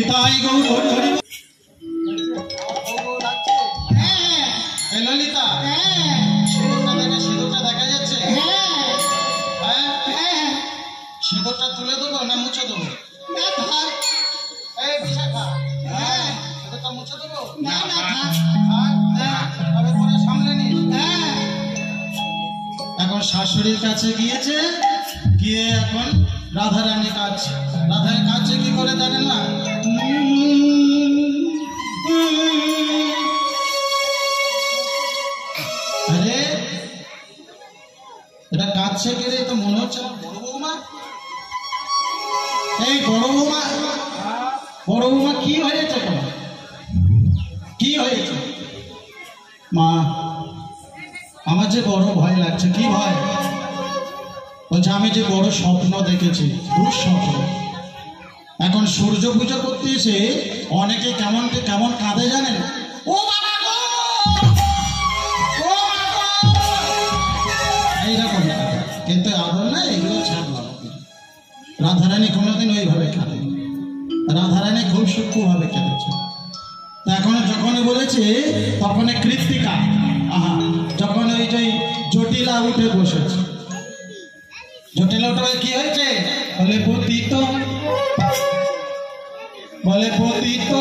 নিতাই গৌর হরি। ললিতা সিঁদুরটা দেখা যাচ্ছে? সিঁদুরটা তুলে দেবো না মুছে দেবো? এই বিশাখা, সিঁদুরটা মুছে দেবো? পরে সামলে নিস। এখন শাশুড়ির কাছে গিয়েছে, গিয়ে এখন রাধারানী কাজ, রাধার কাছে কি করে জানেন না? আরে এটা কাছে গেলে তো মনে হচ্ছে বড় বৌমা। এই বড় বৌমা, বড় বৌমা কি হয়েছে তোমার? কি হয়েছে? মা আমার যে বড় ভয় লাগছে। কি ভয়? বলছে আমি যে বড় স্বপ্ন দেখেছি, দুঃস্বপ্ন। এখন সূর্য পুজো করতে এসে অনেকে কেমন কেমন কাঁদে জানেন? ও বাবা গো, ও বাবা গো, এইরকম। কিন্তু আদর না, এগুলো ছাড়লাম। রাধারানী কোনোদিন ওইভাবে কাঁদে, রাধারানী খুব সূক্ষ্মভাবে কেঁদেছে। এখন যখন বলেছে তখন কৃত্তিকা, যখন ওই যে জটিলা উঠে বসেছে, জটিলা উঠে কি হয়েছে? বলে পতিত, বলে পতিত।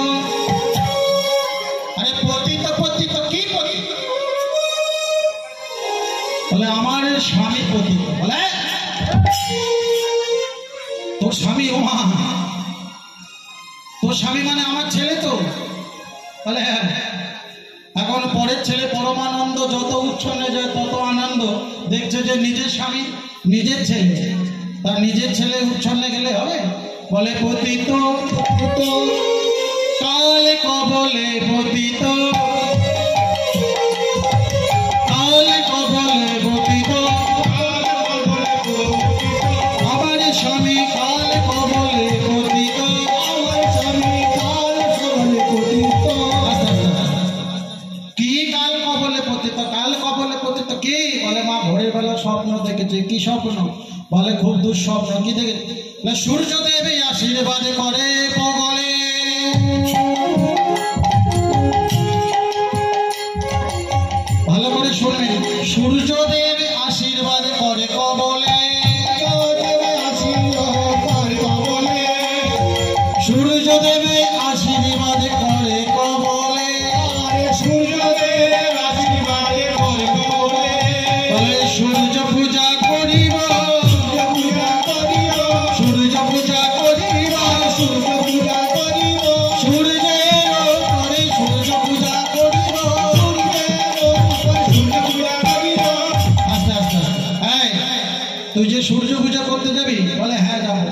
আরে পতিত পতিত কি পতিত? বলে আমার স্বামী পতিত। বলে তোর স্বামী? ও মা, তোর স্বামী মানে আমার ছেলে তো? বলে এখন পরের ছেলে পরমানন্দ, যত উচ্ছন্নে যায় তত আনন্দ। দেখছে যে নিজের স্বামী, নিজের ছেলে, তার নিজের ছেলে উচ্ছন্নে গেলে হবে? বলে পতিত কালে কবলে, পতিত কালে কবলে, পতিত আমার স্বামী কালে কবলে, পতিত আমার স্বামী কালে কবলে, পতিত। কি কাল কবলে পতিত? কাল কবলে পতিত কি? বলে মা ভোরের বেলা স্বপ্ন দেখেছে। কি স্বপ্ন? বলে খুব দুঃস্বপ্ন। কি দেখেছে? সূর্যদেব আশীর্বাদ করে কবলে, ভালো করে শুনবেন। সূর্যদেব আশীর্বাদ করে কবলে, সূর্যদেব আশীর্বাদ করে কবলে, সূর্যদেব আশীর্বাদ করে কবলে। বলে সূর্য পূজা করিব, সূর্য পূজা করিব, সূর্য পূজা করিব, সূর্যের করে সূর্য পূজা করিব, সূর্য পূজা করিব। আস্তে আস্তে তুই যে সূর্য পূজা করতে যাবি? বলে হ্যাঁ যাবো।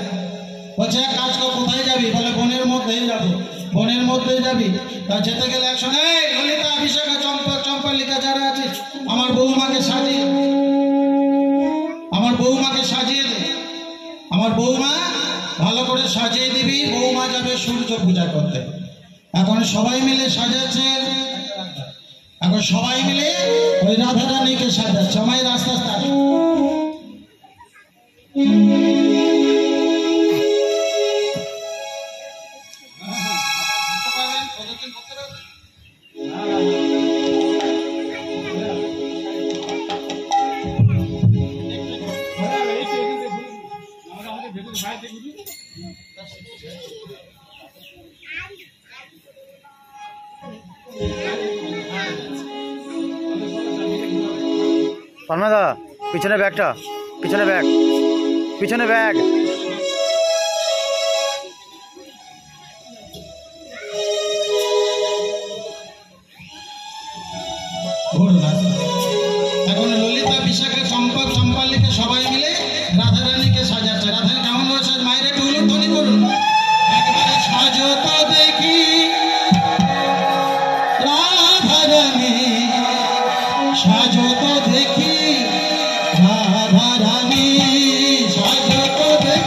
বলছে এক কাজ কর, কোথায় যাবি? বলে বনের মধ্যে যাবো। বনের মধ্যে যাবি? তা যেতে গেলে একসঙ্গে ললিতা, বিশাখা, চম্পা, চম্পালিকা যারা আছে, আমার বৌমাকে সাজিয়ে, আমার বৌমাকে সাজিয়ে দে। আমার বৌমা ভালো করে সাজিয়ে দিবি। বৌমা যাবে সূর্য পূজা করতে। এখন সবাই মিলে সাজাচ্ছে, এখন সবাই মিলে ওই রাধারানীকে সাজাচ্ছে। আমায় রাস্তা রাস্তা পান্নাদা পিছনে ব্যাগটা, পিছনে ব্যাগ, পিছনে ব্যাগ। এখন ললিতা, বিশাখা, চম্পা, চম্পালিকা সবাই মিলে রাধারানীকে সাজাচ্ছে। রাধারানী কেমন বলছে? মায়ের একটু উলুধ্বনি করুন। একবারে সাজো তো দেখি রাধারানী, সাজো তো দেখি রাধারানী, সাজো তো দেখি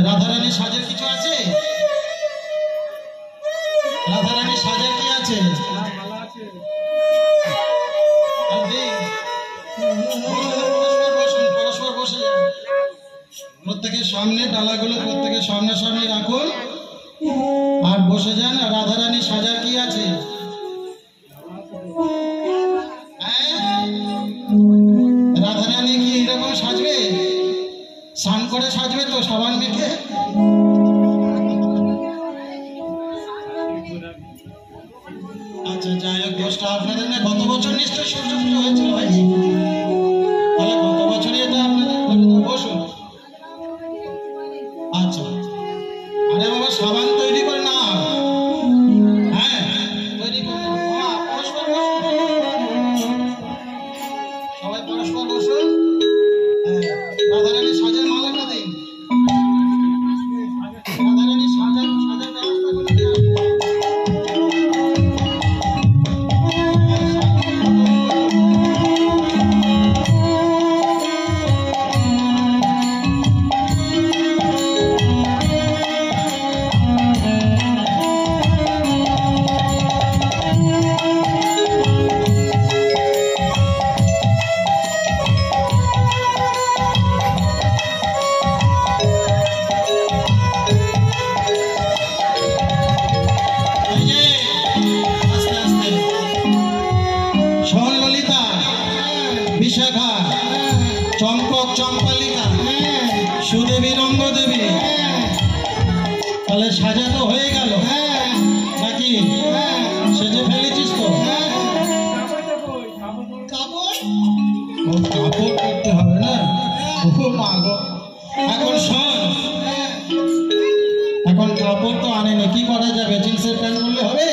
রাধারানী সাজের কিছু আছে? রাধারানী সাজের কি আছে? পরস্পর বসে যান, প্রত্যেকের সামনে ডালাগুলো প্রত্যেকের সামনাসামনি রাখুন আর বসে যান। আর রাধারানী সাজার কি আছে? রাধারানী কি এরকম সাজবে? স্নান করে সাজবে তো সাবান মেখে? আচ্ছা যাই হোক, দোষটা আপনাদের না। গত বছর নিশ্চয়ই সূর্য পুজো হয়েছিল ভাই, তাহলে গত বছরই এটা আপনাদের। বসুন। আচ্ছা, আরে বাবা সাবান তৈরি করে না, হ্যাঁ তৈরি করে না। পরস্পর বসুন, সবাই পরস্পর বসুন। রাধারানী সাজার মালাটা দিন, রাধারানী সাজার ব্যবস্থা করে দিন। বিশাখা, চম্পক, চম্পালিকা, সুদেবী, রঙ্গদেবী, তাহলে সাজা তো হয়ে গেল নাকি? সেজে ফেলেছিস তো? কাপড় করতে হবে না? এখন শোন, এখন কাপড় তো আনেনি, কি করা যাবে? জিন্সের প্যান্ট করলে হবে?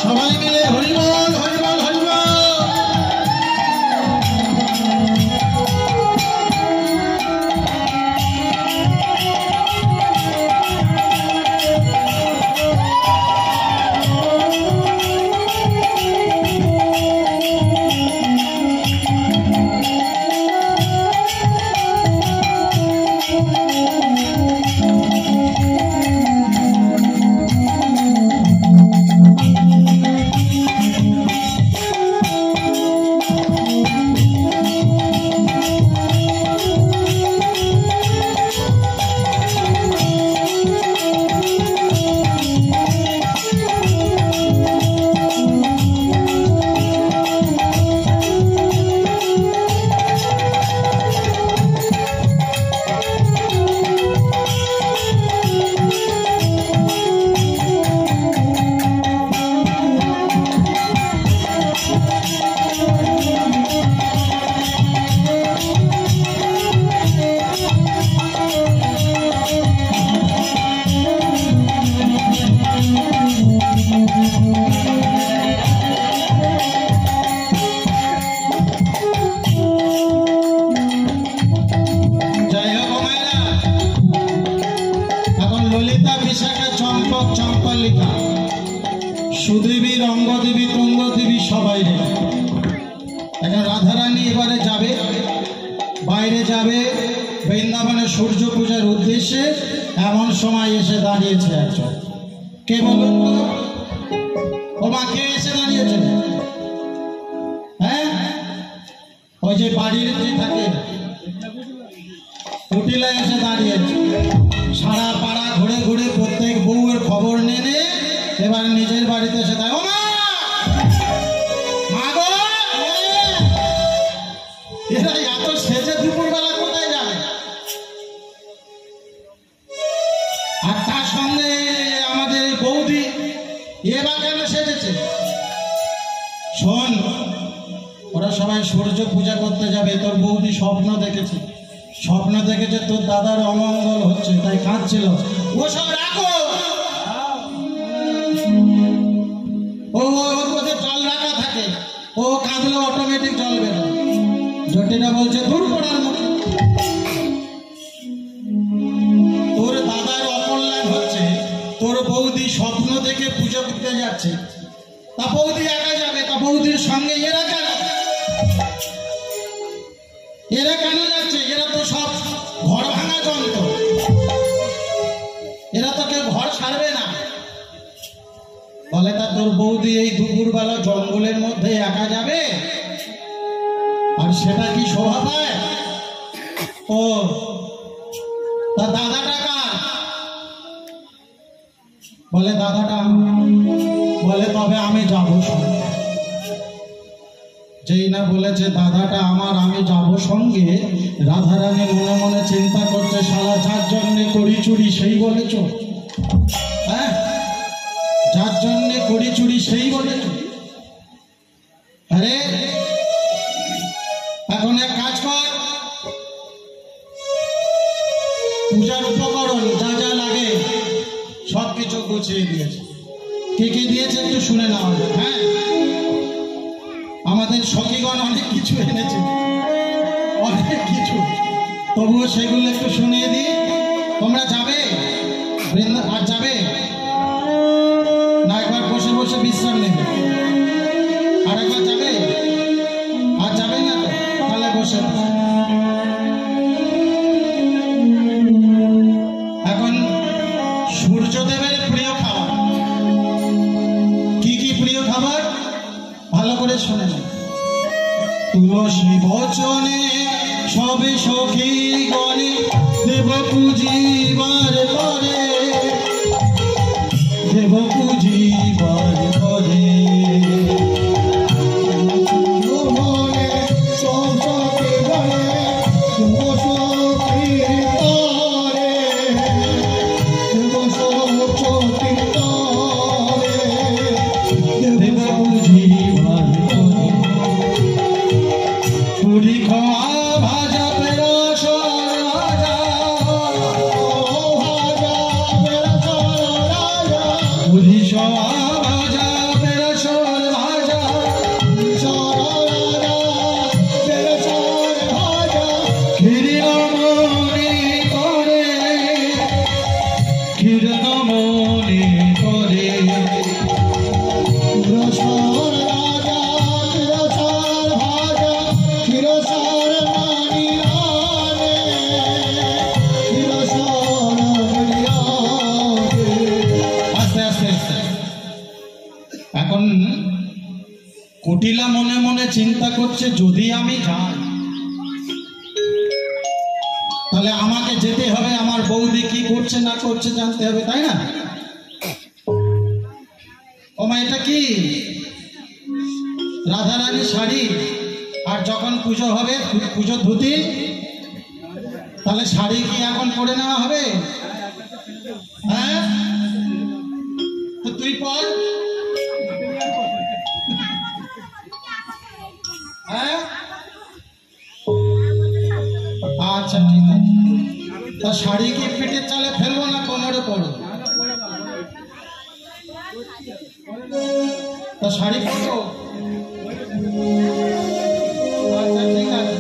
সবাই মিলে হরিবল হরিবল হরিবল। চম্পালিকা, সুদেবী, রঙ্গদেবী, তুঙ্গদেবী সবাই রে। এখন রাধারানী এবারে যাবে, বাইরে যাবে বৃন্দাবনে সূর্য পূজার উদ্দেশ্যে। এমন সময় এসে দাঁড়িয়েছে একজন, কে বলুন তো? ও মা কে এসে দাঁড়িয়েছে? হ্যাঁ, ওই যে বাড়ির যে থাকে কুটিলা এসে দাঁড়িয়েছে। সারা পাড়া ঘুরে ঘুরে প্রত্যেক বউয়ের খবর নিয়ে এবার নিজের বাড়িতে এসে দাঁড়ায়। ও মা গো, এরা এত সেজে দুপুরবেলা কোথায় যাবে? আর তার সঙ্গে আমাদের এই বৌদি এবার কেন সেজেছে? শোন, ওরা সবাই সূর্য পূজা করতে যাবে। তোর বৌদি স্বপ্ন দেখেছে, স্বপ্ন দেখেছে তোর দাদার অমঙ্গল হচ্ছে, তাই কাঁদছিল। ওসব রাখো, ওদের জল রাখা থাকে, ও কাঁদলে অটোমেটিক জল বেরো। জটিলা বলছে দূর করার মতো, তোর দাদার অকল্যাণ হচ্ছে, তোর বৌদি স্বপ্ন দেখে পুজো করতে যাচ্ছে, তা বৌদি একা যাবে, তা বৌদির সঙ্গে এরা কেন? এরা কেন যাচ্ছে? এরা তো সব ঘর ভাঙা যন্ত্র, এরা তো কেউ ঘর ছাড়বে না। বলে তা তোর বৌদি এই দুপুরবেলা জঙ্গলের মধ্যে একা যাবে, আর সেটা কি শোভা পায়? ও তা দাদাটা কার? বলে দাদাটা। বলে তবে আমি যাবো সঙ্গে। যেই না বলেছে দাদাটা আমার, আমি যাব সঙ্গে, রাধারানী মনে মনে চিন্তা করছে, শালা যার জন্যে করি চুরি সেই বলেছ, হ্যাঁ, যার জন্যে করি চুরি সেই বলেছ। আরে এখন এক কাজ কর, পূজার উপকরণ যা যা লাগে সব কিছু গুছিয়ে দিয়েছে। কে কে দিয়েছে একটু শুনে নেওয়া যাক। হ্যাঁ, আমাদের সখীগণ অনেক কিছু এনেছে, অনেক কিছু, তবুও সেগুলো একটু শুনিয়ে দিই। তোমরা যাবে আর যাবে না? একবার বসে বসে বিশ্রাম নেবে, আর একবার যাবে? আর যাবে না তো তাহলে বসে। এখন সূর্যদেবের প্রিয় খাবার কি কি? প্রিয় খাবার ভালো করে শুনে নে। তুলসী বচনে সবে সখী গণে দেব পুজিবার করে, দেব পুজিবার করে। কুটিলা মনে মনে চিন্তা করছে, যদি আমি যাই তাহলে আমাকে যেতে হবে, আমার বৌদি কি করছে না করছে জানতে হবে, তাই না? ও মা, এটা কি? রাধারানী শাড়ি। আর যখন পুজো হবে, পুজোর ধুতি, তাহলে শাড়ি কি এখন পরে নেওয়া হবে? হ্যাঁ, তো তুই পর। হ্যাঁ, আচ্ছা ঠিক আছে। তা শাড়ি কি পেটের চালে ফেলবো না কোমরে পড়ো? তা শাড়ি পরো। আচ্ছা ঠিক আছে।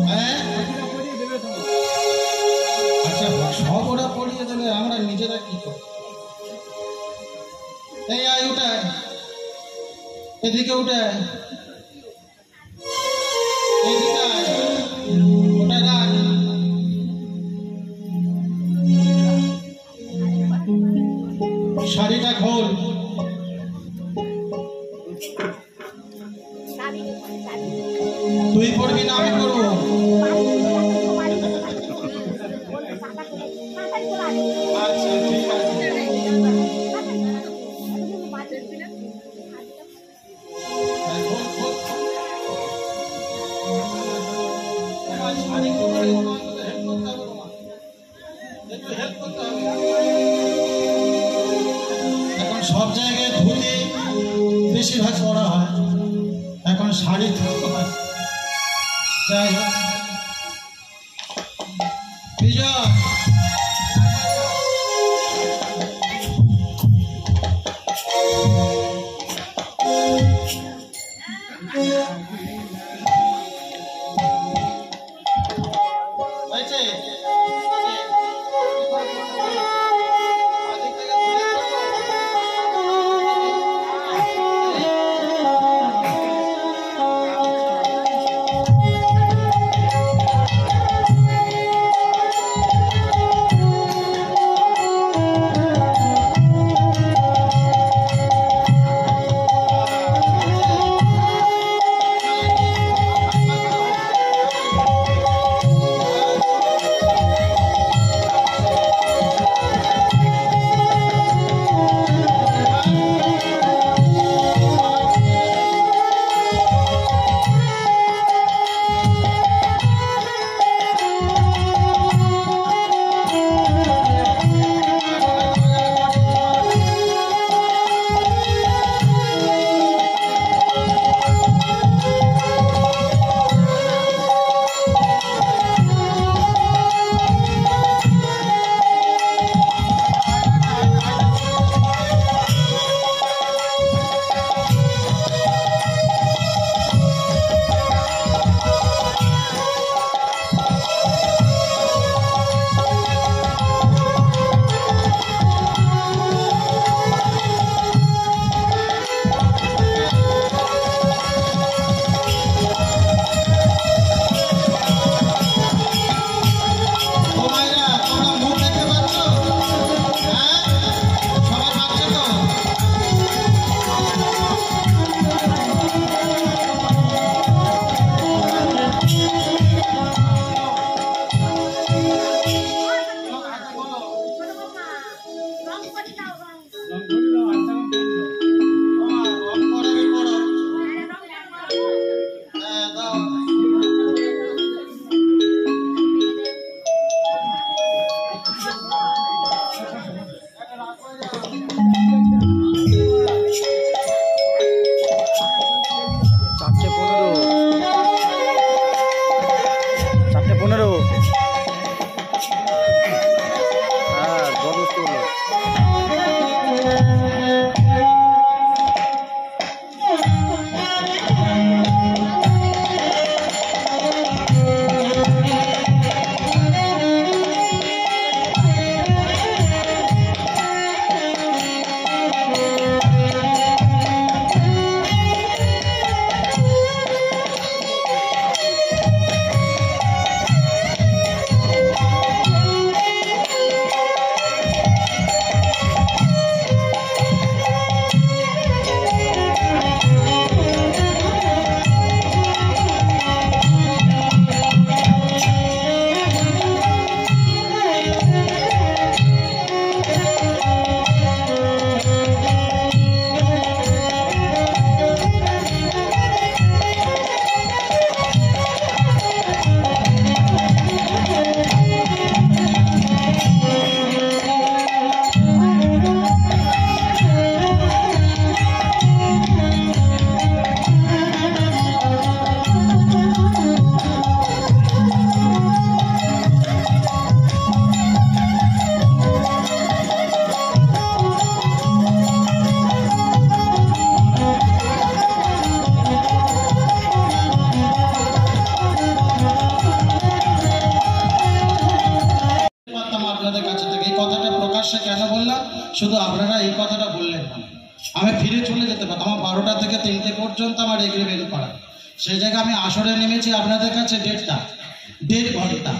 হ্যাঁ, আচ্ছা সব ওরা পড়িয়ে দেবে, আমরা নিজেরা কি করি? এই আয়, উঠে এদিকে, উঠে এদিকে আয়, ওটা রাখ। শাড়ি চটিটা খোল। তুই পড়বি না আমি করবো? আচ্ছা ঠিক আছে। এখন সব জায়গায় ধুতি বেশিরভাগ পরা হয়, এখন শাড়ি হয়। যাই হোক, বিজয় শুধু আপনারা এই কথাটা বললেন না, আমি ফিরে চলে যেতে পারতাম। আমার 12টা থেকে 3টে পর্যন্ত আমার এগ্রিমেন্ট করা, সেই জায়গায় আমি আসরে নেমেছি আপনাদের কাছে 1.5 ঘন্টা।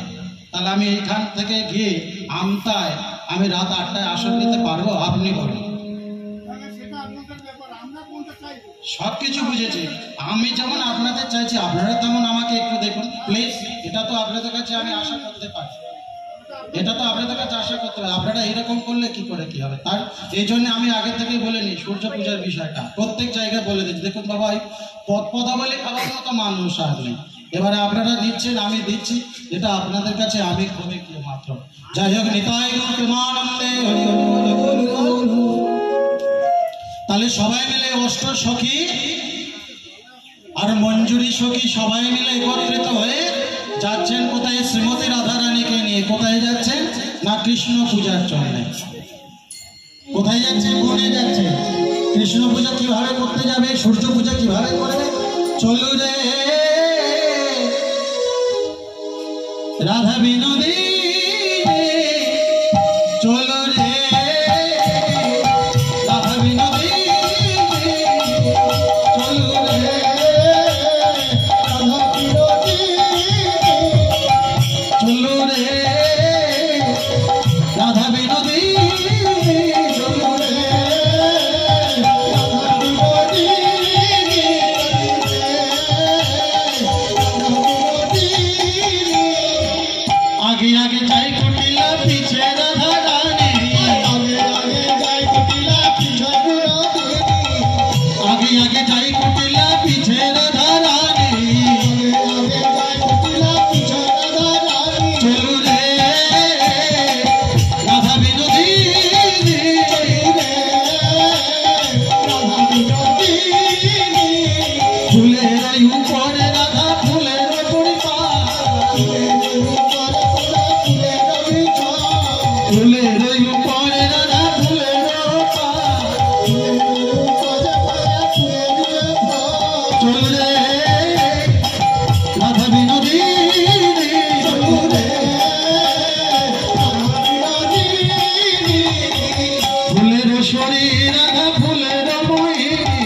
তাহলে আমি এইখান থেকে গিয়ে আমতায় আমি রাত 8টায় আসর নিতে পারবো? আপনি বলুন। সব কিছু বুঝেছি। আমি যেমন আপনাদের চাইছি আপনারা তেমন আমাকে একটু দেখুন প্লিজ। এটা তো আপনাদের কাছে আমি আশা করতে পারি, এটা তো আপনাদের কাছে আশা করতে পারি। আপনারা এইরকম করলে কি করে কি হবে? তার এই জন্য আমি আগে থেকেই বলে নিই সূর্য পূজার বিষয়টা প্রত্যেক জায়গায় বলে দিচ্ছি। দেখুন বাবা, এই কথা বলে খাবার মতো মানুষ আর নেই। এবারে আপনারা দিচ্ছেন, আমি দিচ্ছি, এটা আপনাদের কাছে আমি খুবই মাত্র। যাই হোক, নিতাই গৌর প্রেমানন্দে হরি হরি বল বল বল। তাহলে সবাই মিলে অষ্ট সখী আর মঞ্জুরি সখী সবাই মিলে একত্রিত হয়ে যাচ্ছেন কোথায়? শ্রীমতী রাধারানীকে নিয়ে। কোথায় যাচ্ছেন? না কৃষ্ণ পূজার জন্য। কোথায় যাচ্ছে? বনে যাচ্ছে। কৃষ্ণ পূজা কিভাবে করতে যাবে, সূর্য পূজা কিভাবে করবে? চলু রে রাধা বিনোদী, চলো রে রাধা বিনোদী, চলো রে রাধা বিনোদী, চলো রে রাধা বিনোদী, চলো রে রাধা বিনোদী, आगे आगे जाए कुटिला पीछे राधा रानी, आगे आगे जाए कुटिला पीछे रानी, आगे आगे जाए कुटिला पीछे राधा रानी, आगे आगे जाए कुटिला पीछे राधा रानी, चलो रे राधा विनोदी, चलो रे राधा विनोदी, फूले रे ऊपर राधा फूले रे पूरी ফুলের উপরে রাধা ফুলের চলে রাধা বিনোদী, ফুলের শরীর রাধা ফুলের মোহিনী,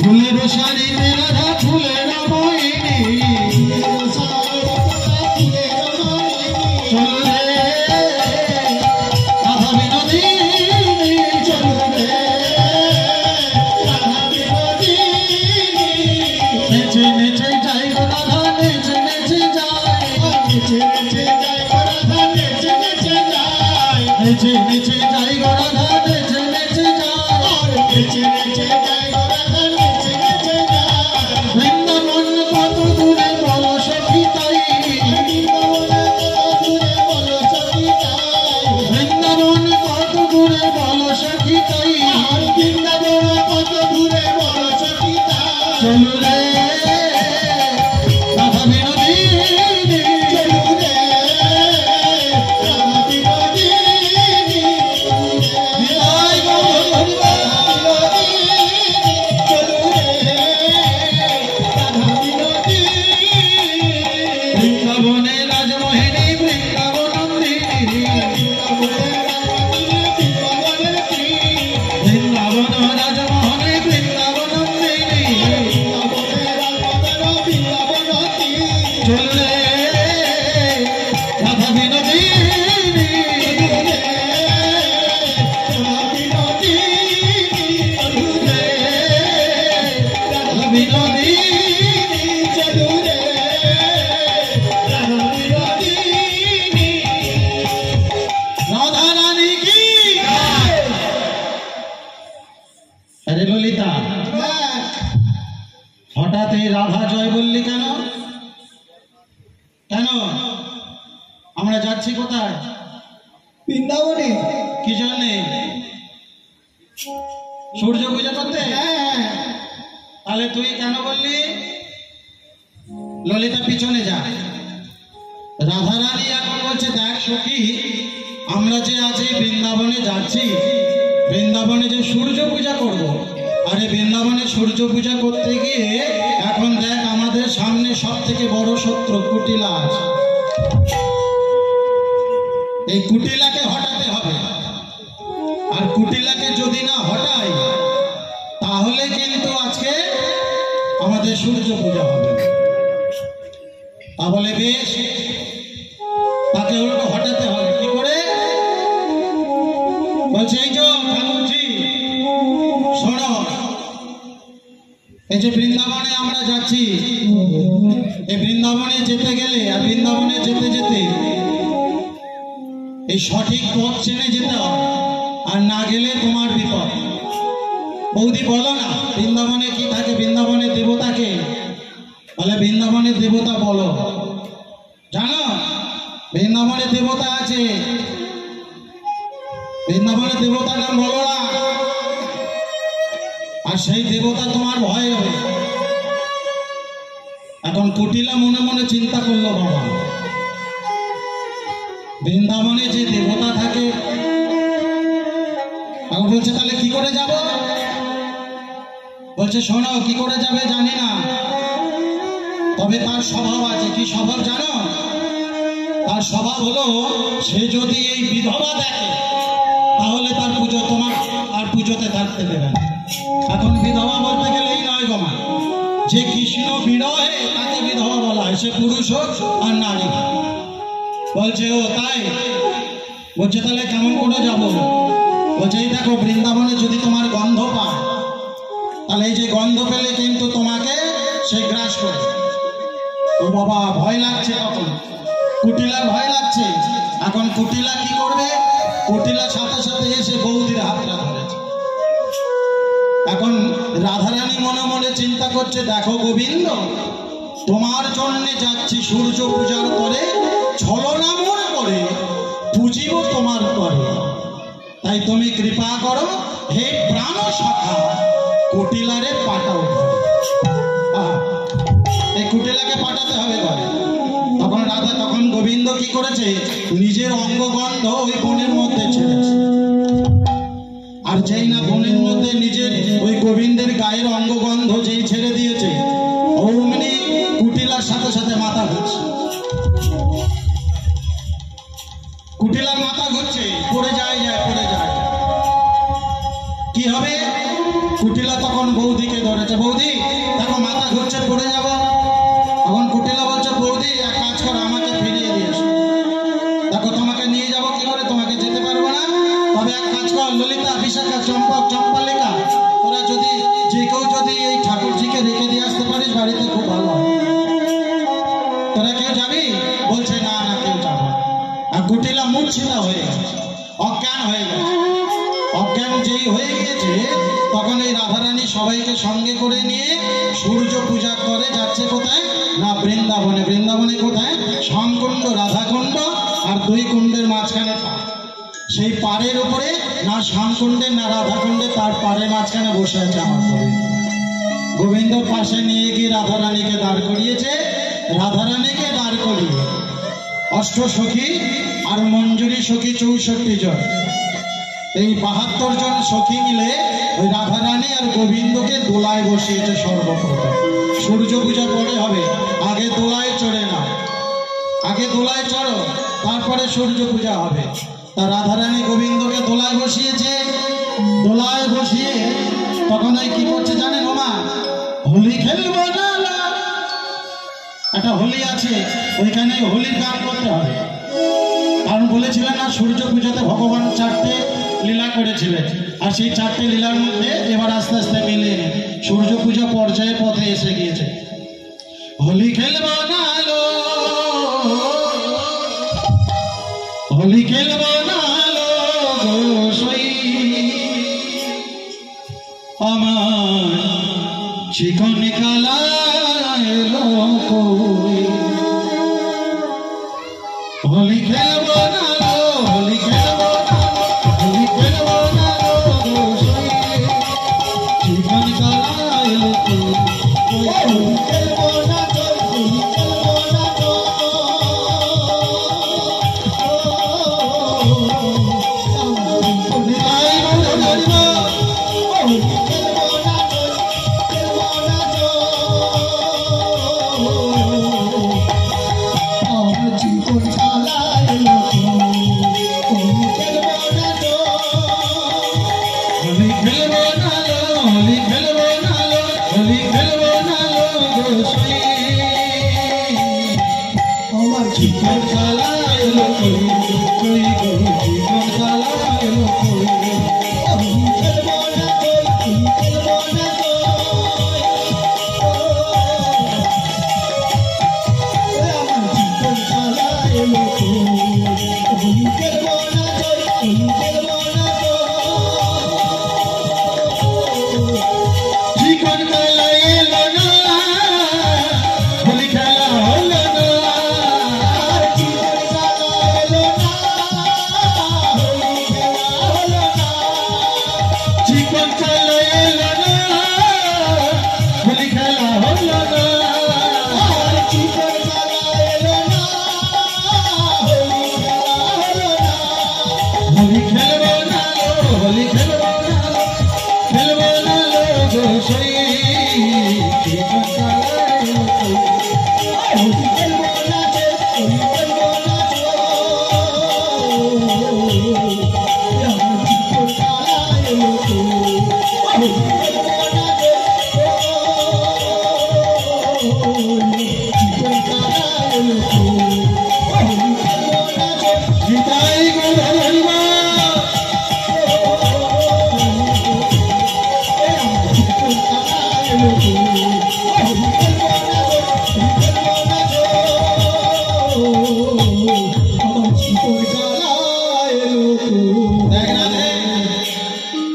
ফুলের শাড়িতে রাধা ফুলের মোহিনী, চলো রে রাধা বিনোদী, চলো রে রাধা বিনোদী, নেচে নেচে যাই গো রাধা, নেচে নেচে যায়, নেচে নেচে যাই গো রাধা, নেচে নেচে যায়, নেচে নেচে যাই গো রাধা, নেচে নেচে যায়, নেচে নেচে যাই গো রাধা, নেচে নেচে যায়। বৃন্দাবন কত দূরে বলো সখী তাই, বৃন্দাবন কত দূরে বলো সখী তাই, বৃন্দাবন কত দূরে বলো সখী তাই, চলো রে রাধা বিনোদী, চলো রে রাধা বিনোদী, নিতাই গৌর হরি বল, চলো রে রাধা বিনোদী, বৃন্দাবনে রাজমোহিনী বৃন্দাবনন্দিনী, বৃন্দাবন রাজমোহনে বৃন্দাবনন্দিনী, চলে রাধা বিনোদী, রাধা বিনোদী, চলো রে রাধা বিনোদী, রাধা রানী কি? আরে ললিতা, হঠাৎ এই রাধা জয় বললি কেন? কেন? আমরা যাচ্ছি কোথায়? বৃন্দাবনে। কি জন্যে? সূর্য পূজা করতে? তাহলে তুই কেন বললি? ললিতা পিছনে যা। রাধা রানী এখন বলছে, দেখ সখী, আমরা যে আজ এই বৃন্দাবনে যাচ্ছি, বৃন্দাবনে যে সূর্য পূজা করব, আরে বৃন্দাবনে সূর্য পূজা করতে গিয়ে এখন দেখ আমাদের সামনে সব থেকে বড় শত্রু কুটিলা আছে। এই কুটিলাকে হটাতে হবে, আর কুটিলাকে যদি না হটাই তাহলে কিন্তু আজকে আমাদের সূর্য পূজা হবে। তাহলে বেশ, তাকে উল্টো হটাতে হবে। কি করে? বলছে এই যে এই যে বৃন্দাবনে আমরা যাচ্ছি, এই বৃন্দাবনে যেতে গেলে আর বৃন্দাবনে যেতে যেতে এই সঠিক পথ চেনে যেতে হবে, আর না গেলে তোমার বিপদ। বৌদি বলো না বৃন্দাবনে কি থাকে? বৃন্দাবনের দেবতাকে বলে, বৃন্দাবনের দেবতা বলো, জানো? বৃন্দাবনের দেবতা আছে, বৃন্দাবনের দেবতার নাম বলো না, আর সেই দেবতা তোমার ভয় হবে। এখন কুটিলা মনে মনে চিন্তা করলো, বাবা বৃন্দাবনে যে দেবতা থাকে, এখন বলছে তাহলে কি করে যাব? বলছে শোনো, কি করে যাবে জানি না, তবে তার স্বভাব আছে। কি স্বভাব জানো? তার স্বভাব হলো, সে যদি এই বিধবা দেখে তাহলে তার পুজো তোমার আর পুজোতে থাকতে দেবে না। এখন বিধবা বলতে গেলেই নয় গো মা, যে কৃষ্ণ বিরহে তাকে বিধবা বলা হয়, সে পুরুষ হোক আর নারী। বলছে ও তাই? বলছে তাহলে কেমন করে যাব? বলছে এই দেখো, বৃন্দাবনে যদি তোমার গন্ধ পায়, তাহলে এই যে গন্ধ পেলে কিন্তু তোমাকে সে গ্রাস করে। ও বাবা, ভয় লাগছে, তখন কুটিলার ভয় লাগছে। এখন কুটিলা কি করবে? কুটিলা সাথে সাথে এসে বৌদির হাতটা ধরেছে। এখন রাধারানী মনে মনে চিন্তা করছে, দেখো গোবিন্দ, তোমার জন্য যাচ্ছি সূর্য পূজার করে, ছলনা মনে করে পুজিব তোমার করে, তাই তুমি কৃপা করো হে প্রাণ সখা, কুটিলারে পাঠাও। এই কুটিলাকে পাঠাতে হবে ঘরে। তখন রাধা, তখন গোবিন্দ কি করেছে? নিজের অঙ্গগন্ধ ওই বনের মধ্যে ছেড়েছে। আর যেই না বনের মধ্যে নিজের ওই গোবিন্দের গায়ের অঙ্গগন্ধ যেই ছেড়ে দিয়েছে, অমনি কুটিলার সাথে সাথে মাথা ঘুরছে। কুটিলার মাথা ঘুরছে, পড়ে যায়, পড়ে যায়। কি হবে? কুটিলা তখন বৌদিকে ধরেছে, বৌদি দেখো মাথা ঘুরছে, পড়ে যাব। তখন কুটিলা বলছে, বৌদি এক কাজ করো, আমাকে ফিরিয়ে দিয়েছো। দেখো তোমাকে নিয়ে যাব কি করে? তোমাকে যেতে পারবো না। তবে এক কাজ কর, ললিতা, বিশাখা, চম্পক, চম্পালিকা, তোরা যদি যে কেউ যদি এই ঠাকুরজিকে রেখে দিয়ে আসতে পারিস বাড়িতে, খুব ভালো হয়। তোরা কেউ যাবি? বলছে না না, কেউ যাবো। আর কুটিলা মূর্ছিতা হয়ে গেছে, অজ্ঞান হয়ে গেছে। অজ্ঞান যেই হয়ে গিয়েছে, তখন এই রাধারানী সবাইকে সঙ্গে করে নিয়ে সূর্য পূজা করে যাচ্ছে কোথায়? না বৃন্দাবনে। বৃন্দাবনে কোথায়? শ্যামকুণ্ড, রাধাকুণ্ড, আর দুই কুণ্ডের মাঝখানে পাড়। সেই পাড়ের উপরে না শ্যামকুণ্ডে না রাধাকুণ্ডে, তার পাড়ের মাঝখানে বসে আছে আমার গোবিন্দ। গোবিন্দর পাশে নিয়ে গিয়ে রাধারানীকে দাঁড় করিয়েছে। রাধারানীকে দাঁড় করিয়ে অষ্ট সখী আর মঞ্জুরি সখী 64 জন, এই 72 জন সখী মিলে ওই রাধারানী আর গোবিন্দকে দোলায় বসিয়েছে। সর্বপ্রথম সূর্য পূজা পরে হবে, আগে দোলায় চড়ে না, আগে দোলায় চড়ো, তারপরে সূর্য পূজা হবে। তা রাধারানী গোবিন্দকে দোলায় বসিয়েছে। দোলায় বসিয়ে তখন ওই কি করছে জানেন ওমা? হোলি খেলবো না, একটা হোলি আছে, ওইখানে হোলির গান করতে হবে। কারণ বলেছিলেন না সূর্য পূজাতে ভগবান 4টে লীলা করেছিলেন, আর সেই 4টে লীলার মধ্যে এবার আস্তে আস্তে মিলে সূর্য পূজা পর্যায়ের পথে এসে গিয়েছে। হোলি খেলবো না লো, হোলি খেলবো না লো গোসাই, আমার চিকন কালা এলো কই। হোলি খেলবো না লো, হোলি খেলবো না, হোলি খেলবো না লো গোসাই, চিকন কালা এলো কই। হোলি খেলবো না তো, হোলি খেলবো না তো, হোলি খেলবো না তো,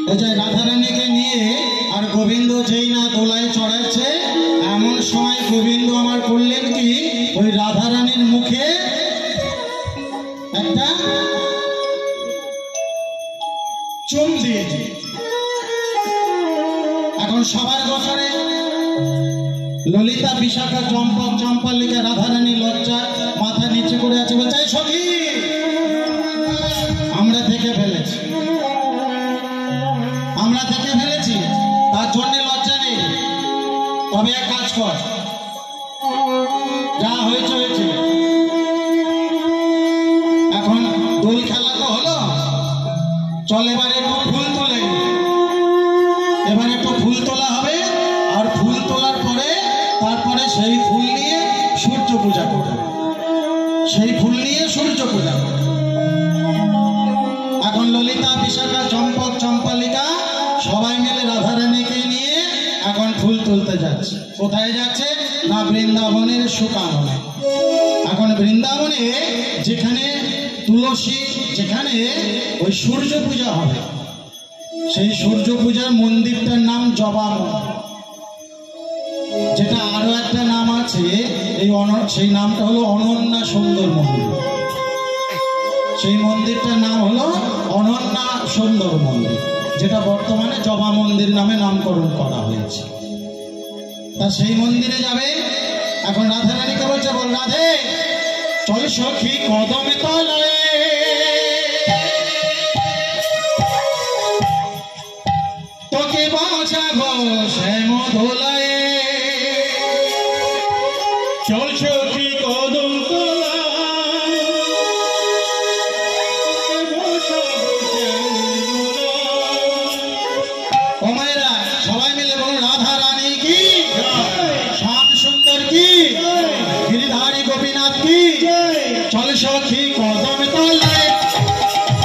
ওই যে রাধারানীকে নিয়ে আর গোবিন্দ যেই না দোলায় চড়াচ্ছে, এমন সময় গোবিন্দ আমার করলেন কি, ওই রাধারানীর মুখে একটা চুম দিয়েছে। এখন সবার গোচরে ললিতা, বিশাখা, চম্পক, চম্পালিকা, রাধারানী লজ্জা মাথা নিচে করে আছে, বলছে সখী আমরা থেকে ফেলেছি, আমরা থেকে ফেলেছি, তার জন্য লজ্জা নেই। তবে এক কাজ কর, যা হয়েছে হয়েছে, এখন দোল খেলা তো হলো, চল এবার একটু ফুল তোলে, এবার একটু ফুল তোলা হবে, আর ফুল তোলার পরে তারপরে সেই ফুল নিয়ে সূর্য পূজা করবে, সেই ফুল নিয়ে সূর্য পূজা করবে। এখন ললিতা, বিশাখা, চম্পক, চম্পালিকা সবাই মিলে রাধারানীকে নিয়ে এখন ফুল তুলতে যাচ্ছে। কোথায় যাচ্ছে না, বৃন্দাবনের সুকাননে। এখন বৃন্দাবনে যেখানে তুলসী, যেখানে ওই সূর্য পূজা হবে, সেই সূর্য পূজার মন্দিরটার নাম জবা মন্দির, যেটা আরো একটা নাম আছে, সেই নামটা হলো অনন্যা সুন্দর মন্দির। সেই মন্দিরটার নাম হলো অনন্যা সুন্দর মন্দির, যেটা বর্তমানে জবা মন্দির নামে নামকরণ করা হয়েছে। তা সেই মন্দিরে যাবে। এখন রাধারানীকে বলছে, বল রাধে চল সখী কদমে তলায়, তোকে বাঁচাবো শ্যাম ধোলায়, চল সখী কদম তলায়, ও মায়েরা সবাই মিলে বলুন রাধারানী কি, শ্যাম সুন্দর কি, গিরিধারী গোপীনাথ কি, চল সখী কদম তলায়,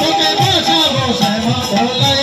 তোকে বাঁচাবো শ্যাম ধোলায়,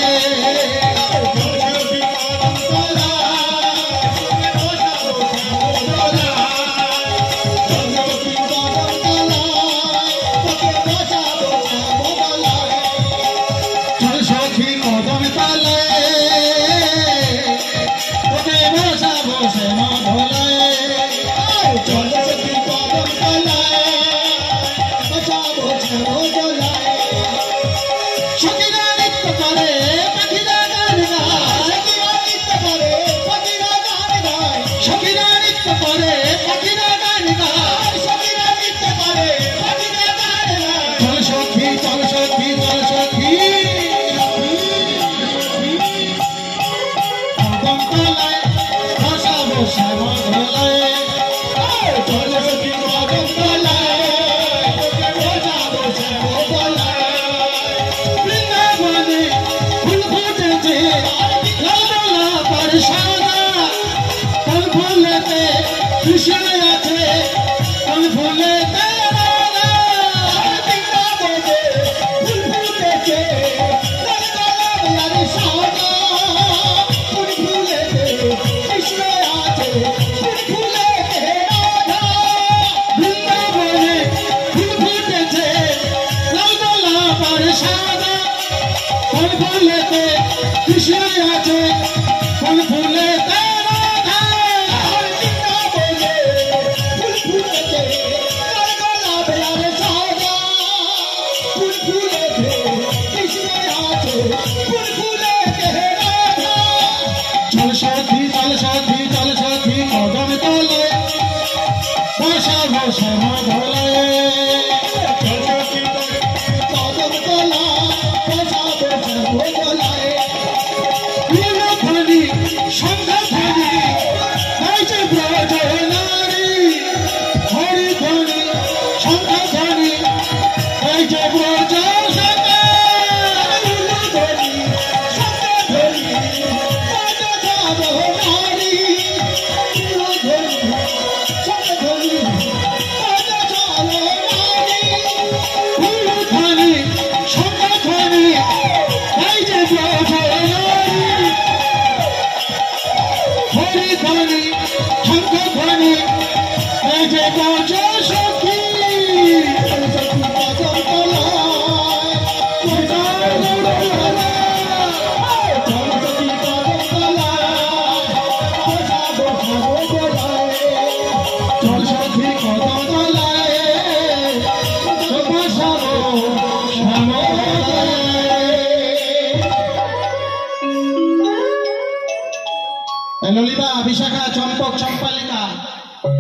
ললিতা, বিশাখা, চম্পক, চম্পালিকা,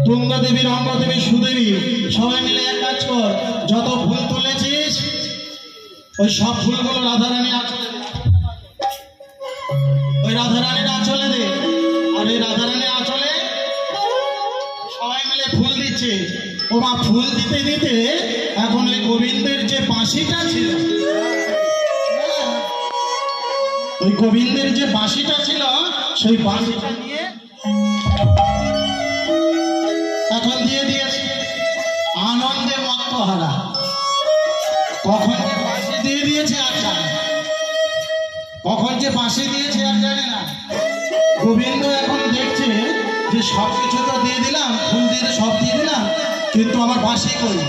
তুঙ্গদেবী, রঙ্গদেবী, সুদেবী, সবাই মিলে এক কাজ কর, যত ফুল তুলেছিস ওই সব ফুলগুলো রাধারানী আঁচলে দে। ওই রাধারানীর আঁচলে দে। আর এই রাধারানীর আঁচলে সবাই মিলে ফুল দিচ্ছে। ও মা, ফুল দিতে দিতে এখন ওই গোবিন্দের যে বাঁশিটা ছিল, ওই গোবিন্দের যে বাঁশিটা ছিল সেই বাঁশিটা নিয়ে এখন দিয়ে দিয়েছে। আনন্দে মত্তহারা। কখন যে বাঁশি দিয়ে দিয়েছে আর জানে না। কখন যে বাঁশি দিয়েছে আর জানে না। গোবিন্দ এখন দেখছে যে সব কিছু তো দিয়ে দিলাম, ফুল দিয়ে সব দিয়ে দিলাম, কিন্তু আমার বাঁশি কই?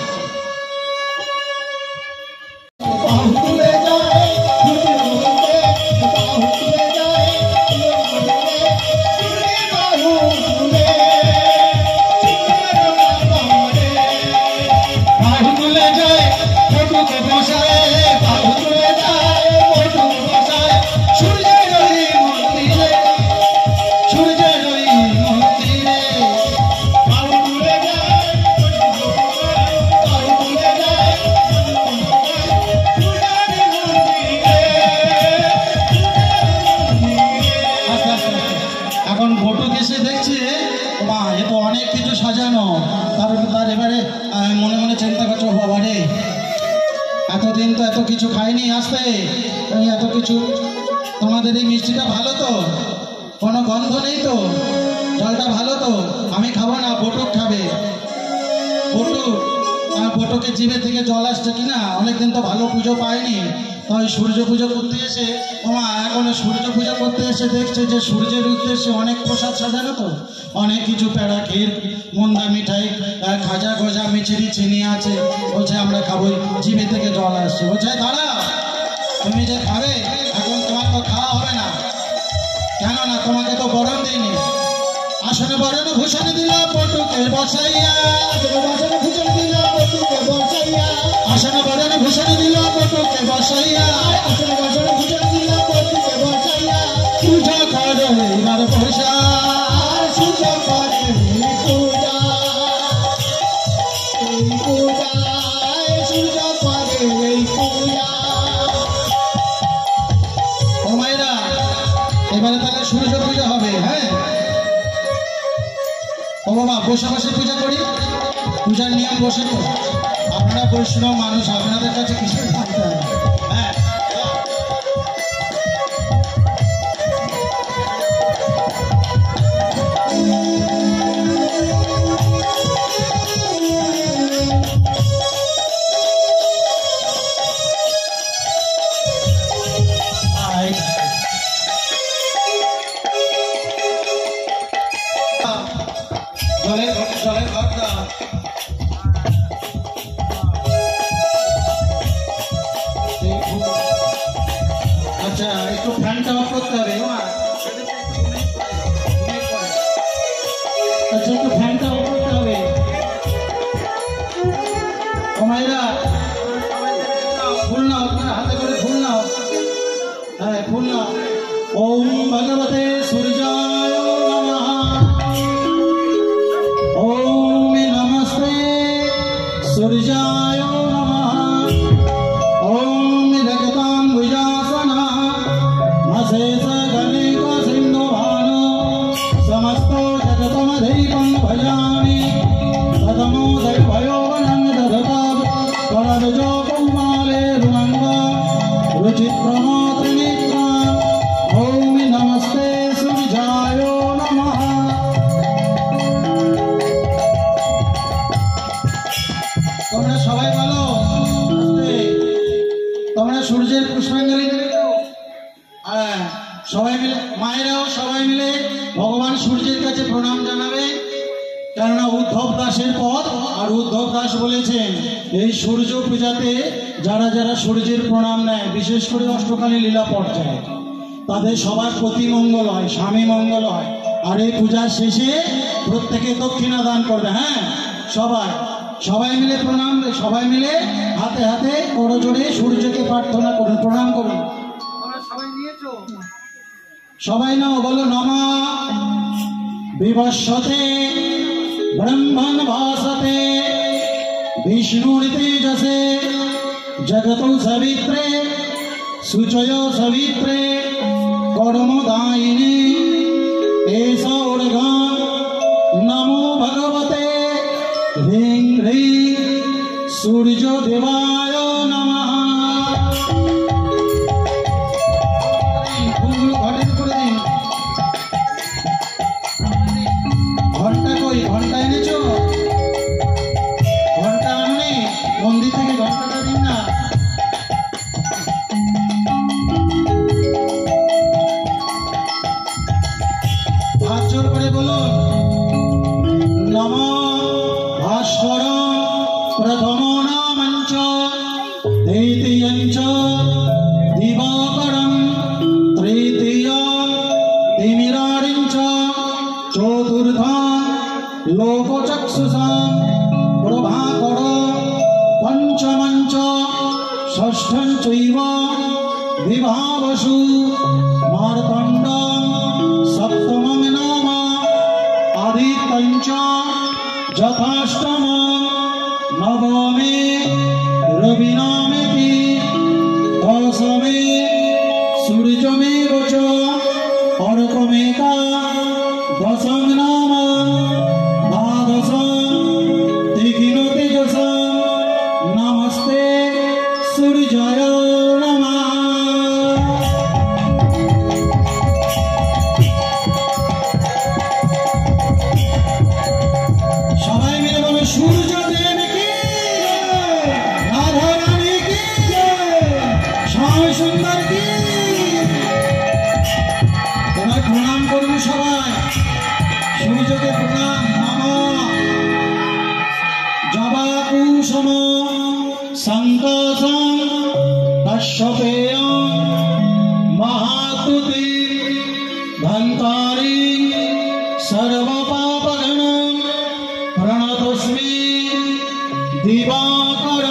এতদিন তো এত কিছু খাইনি, আসতে এত কিছু। তোমাদের এই মিষ্টিটা ভালো তো? কোনো গন্ধ নেই তো? জলটা ভালো তো? আমি খাবো না, বটুক খাবে। বটুকে জিভে থেকে জল আসছে কিনা, অনেকদিন তো ভালো পুজো পায়নি। তাই সূর্য পুজো করতে এসে ওমা এখন সূর্য পুজো করতে এসে দেখছে যে সূর্যের উদ্দেশ্যে অনেক প্রসাদ সাজানো তো, অনেক কিছু প্যাড়া, ক্ষীর, মুন্দা, মিঠাই, খাজা গজা, মিচড়ি, চিনি আছে। বলছে আমরা খাবো, জিভে থেকে জল আসছে। বলছে দাঁড়া, তুমি যে খাবে এখন তোমার তো খাওয়া হবে না। কেন না? তোমাকে তো বরণ দিইনি। আসনে বরণ ভূষণ দিল বটুকে বসাইয়া, আসনে ভূষণ দিল বটুকে বসাইয়া, আসনে বরণ ভূষণ দিল বটুকে বসাইয়া, আসনে বরণ ভূষণ দিল বটুকে বসাইয়া। পূজা করে এবার বসা, পূজা করে পূজা, এই পূজায় পূজা করে এই পূজা। ও মায়েরা, এবারে তাহলে সূর্য পূজা হবে। হ্যাঁ ও বাবা, বসে বসে পূজা করি, পূজার নিয়ম বসে তো। আপনারা বৈষ্ণব মানুষ, আপনাদের কাছে কিছু থাকতে হবে। হ্যাঁ জলের ঘরটা আচ্ছা, একটু ফ্যানটা অফ করতে হবে। আচ্ছা, একটু ফ্যানটা অফ করতে হবে। ও মায়েরা, ফুল নাও, তোমার হাতে করে ফুল নাও। হ্যাঁ, ফুল নাও। ওম ভগবতে সূর্যায় নমঃ। ওম নমস্তে সূর্যায় নমঃ। ওম রজতাং ভুজাসনা মশেষ গণিক সিন্ধু ভান সমস্ত জগতমধৈবং ভজামি তদমো দৈভয়োবনং দধতাব করদজো কৌমালে রুমঙ্গ রুচিত্রমো ত্রিনেত্রা। ওম নমস্তে সূর্যায় নমঃ। তোমরা সবাই বলো, তোমরা সূর্যের পুষ্পাঞ্জলি দেবে তো? হ্যাঁ, সবাই মিলে, মায়েরাও সবাই মিলে ভগবান সূর্যের কাছে প্রণাম জানাবে। কেননা উদ্ধব দাসের পথ, আর উদ্ধব দাস বলেছেন এই সূর্য পূজাতে যারা যারা সূর্যের প্রণাম নেয়, বিশেষ করে অষ্টকালী লীলা পর্যায়ে, তাদের সবার প্রতি মঙ্গল হয়, স্বামী মঙ্গল হয়। আর এই পূজার শেষে প্রত্যেকে দক্ষিণা দান করবে। হ্যাঁ, সবাই মিলে প্রণাম, সবাই মিলে হাতে হাতে করজোড়ে সূর্যকে প্রার্থনা করুন, প্রণাম করুন। সবাই নাও, বলো নমঃ विवस्वते ब्रह्मन् भासते विष्णुर्तेजसे जगतो सवित्रे शुचयो सवित्रे कर्मदायिने एष ऊर्ध्वा नमो भगवते ह्रीं ह्रीं सूर्यदेवाय नमः। घंटा कोई घंटा এনেছো ঘন্টা আননি মন্দির থেকে ঘন্টাটা দিন না। হাত জোর করে বলুন নম ভাস্কর প্রথম নামঞ্চ দ্বিতীয়ঞ্চ দিবাকরম তৃতীয় তিমিরারিঞ্চ চতুর্থ লোকচক্ষুষাম প্রভাকর পঞ্চমঞ্চ ষষ্ঠং চৈব বিভাবসু মার্তণ্ড সপ্তমং নাম আদিত্যঞ্চ যথাষ্টম নবমে রবিনামেতি দশমে সূর্যমেব চ অর্কমেকা দশম নাম দ্বাদশ তীক্ষ্ণ তেজস নমস্তে সূর্যায় নমঃ। সবাই মিলে বলো সূর্যদেব কি রাধা রানী কি শ্যাম সুন্দর কি। এবার প্রণাম করবো সবাই সূর্যকে প্রণাম। নমঃ জবা কুসুম সংকোচং কশ্যপেয়ং মহাতুতি ধন্তারি সর্বপাপঘ্নং প্রণতস্মি দিবাকর।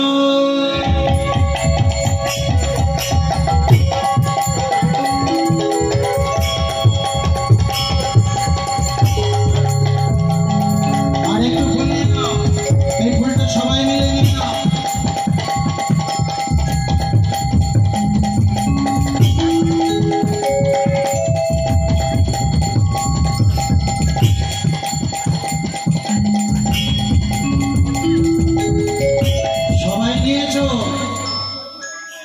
আরেকটু ফুল নিন না, এই ফুলটা সবাই মিলে নিন না। সবাই নিয়েছো?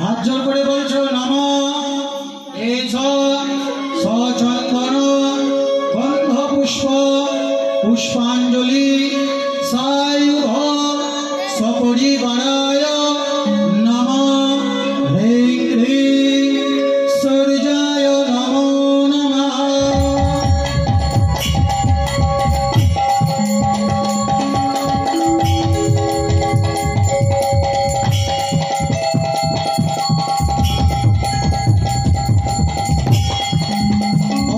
হাত জোর করে বলছো নম এষ সচন্দন গন্ধ পুষ্প পুষ্পাঞ্জলি সায়ুধ সপরিবারায় নম হ্রিং হ্রিং সূর্যায় নমো নমঃ।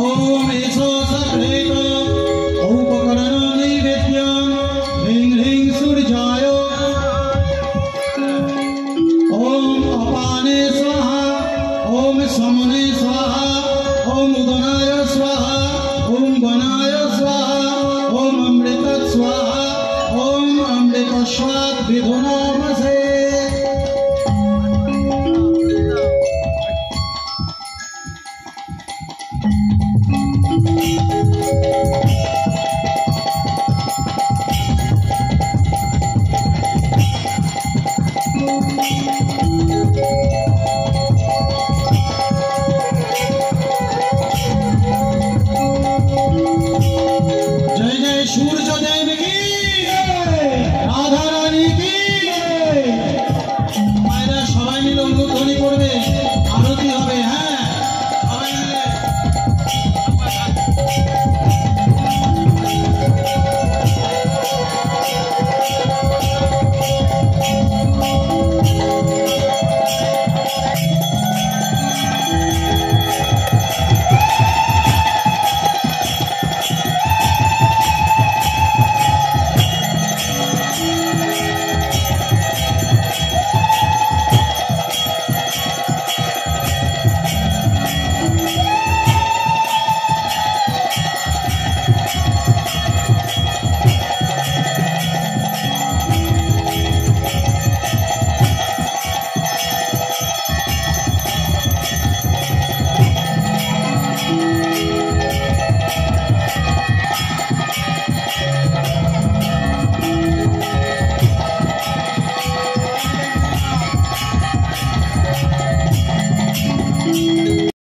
ओम एषो सप्रेत उपकरण नैवेद्यं ह्रीं ह्रीं सूर्याय। ओम अपाने स्वाहा ओम समने स्वाहा ओम उदनाय स्वाहा ओम गणाय स्वाहा ओम अमृत स्वाहा ओम अमृत स्वाद विधुनमसे।